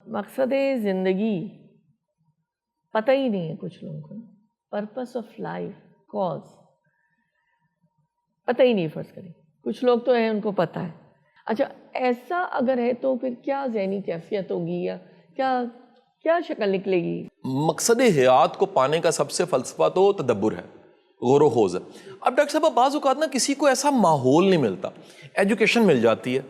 مقصد زندگی پتہ ہی نہیں ہے کچھ لوگوں کو. پرپس آف لائف، کاز پتہ ہی نہیں. فرض کریں کچھ لوگ تو ہیں ان کو پتہ ہے. اچھا ایسا اگر ہے تو پھر کیا ذہنی کیفیت ہوگی یا کیا شکل نکلے گی؟ مقصد حیات کو پانے کا سب سے فلسفہ تو تدبر ہے، غور و خوض ہے. اب ڈاکٹر صاحب بعض اوقات نا کسی کو ایسا ماحول نہیں ملتا، ایجوکیشن مل جاتی ہے،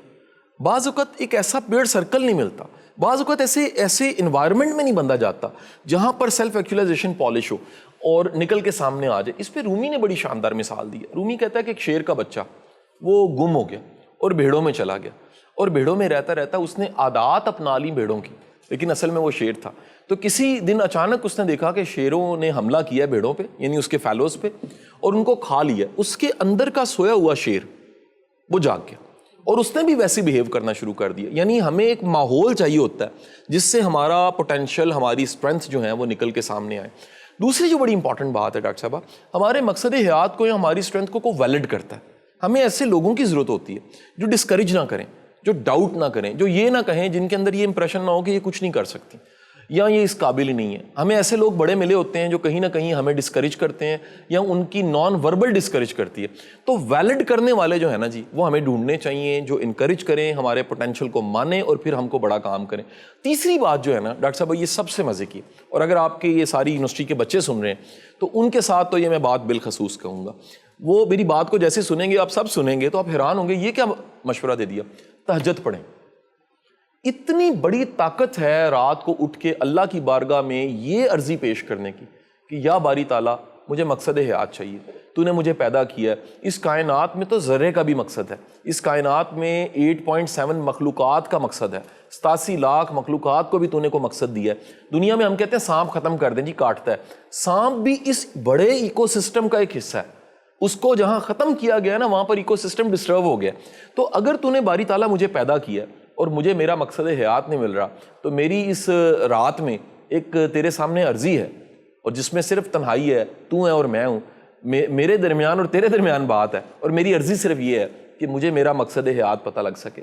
بعض اوقات ایک ایسا پیڑ سرکل نہیں ملتا، بعض اوقات ایسے انوائرمنٹ میں نہیں بندہ جاتا جہاں پر سیلف ایکچولائزیشن پالش ہو اور نکل کے سامنے آ جائے. اس پہ رومی نے بڑی شاندار مثال دی ہے. رومی کہتا ہے کہ ایک شیر کا بچہ وہ گم ہو گیا اور بھیڑوں میں چلا گیا، اور بھیڑوں میں رہتا رہتا اس نے عادات اپنا لی بھیڑوں کی، لیکن اصل میں وہ شیر تھا. تو کسی دن اچانک اس نے دیکھا کہ شیروں نے حملہ کیا بھیڑوں پہ، یعنی اس کے فیلوز پہ، اور ان کو کھا لیا. اس کے اندر کا سویا ہوا شیر وہ جاگ گیا اور اس نے بھی ویسے بہیو کرنا شروع کر دیا. یعنی ہمیں ایک ماحول چاہیے ہوتا ہے جس سے ہمارا پوٹینشیل، ہماری اسٹرینتھ جو ہیں وہ نکل کے سامنے آئے. دوسری جو بڑی امپورٹنٹ بات ہے ڈاکٹر صاحبہ، ہمارے مقصد حیات کو یا ہماری اسٹرینتھ کو ویلڈ کرتا ہے. ہمیں ایسے لوگوں کی ضرورت ہوتی ہے جو ڈسکریج نہ کریں، جو ڈاؤٹ نہ کریں، جو یہ نہ کہیں، جن کے اندر یہ امپریشن نہ ہو کہ یہ کچھ نہیں کر سکتی یا یہ اس قابل ہی نہیں ہے. ہمیں ایسے لوگ بڑے ملے ہوتے ہیں جو کہیں نہ کہیں ہمیں ڈسکریج کرتے ہیں یا ان کی نان وربل ڈسکریج کرتی ہے. تو ویلڈ کرنے والے جو ہیں نا جی، وہ ہمیں ڈھونڈنے چاہیے جو انکریج کریں، ہمارے پوٹینشیل کو مانیں اور پھر ہم کو بڑا کام کریں. تیسری بات جو ہے نا ڈاکٹر صاحب، یہ سب سے مزے کی، اور اگر آپ کے یہ ساری یونیورسٹی کے بچے سن رہے ہیں تو ان کے ساتھ تو یہ میں بات بالخصوص کہوں گا. وہ میری بات کو جیسے سنیں گے، آپ سب سنیں گے تو آپ حیران ہوں گے یہ کیا مشورہ دے دیا. تہجد پڑھیں. اتنی بڑی طاقت ہے رات کو اٹھ کے اللہ کی بارگاہ میں یہ عرضی پیش کرنے کی کہ یا باری تعالیٰ مجھے مقصد حیات چاہیے. تو نے مجھے پیدا کیا ہے، اس کائنات میں تو ذرے کا بھی مقصد ہے، اس کائنات میں 8.7 مخلوقات کا مقصد ہے، 87 لاکھ مخلوقات کو بھی تو نے کو مقصد دیا ہے. دنیا میں ہم کہتے ہیں سانپ ختم کر دیں جی، کاٹتا ہے. سانپ بھی اس بڑے ایکو سسٹم کا ایک حصہ ہے. اس کو جہاں ختم کیا گیا نا وہاں پر ایکو سسٹم ڈسٹرب ہو گیا. تو اگر تو نے باری تعالیٰ مجھے پیدا کیا اور مجھے میرا مقصد حیات نہیں مل رہا، تو میری اس رات میں ایک تیرے سامنے عرضی ہے، اور جس میں صرف تنہائی ہے، تو ہے اور میں ہوں، میرے درمیان اور تیرے درمیان بات ہے، اور میری عرضی صرف یہ ہے کہ مجھے میرا مقصد حیات پتہ لگ سکے.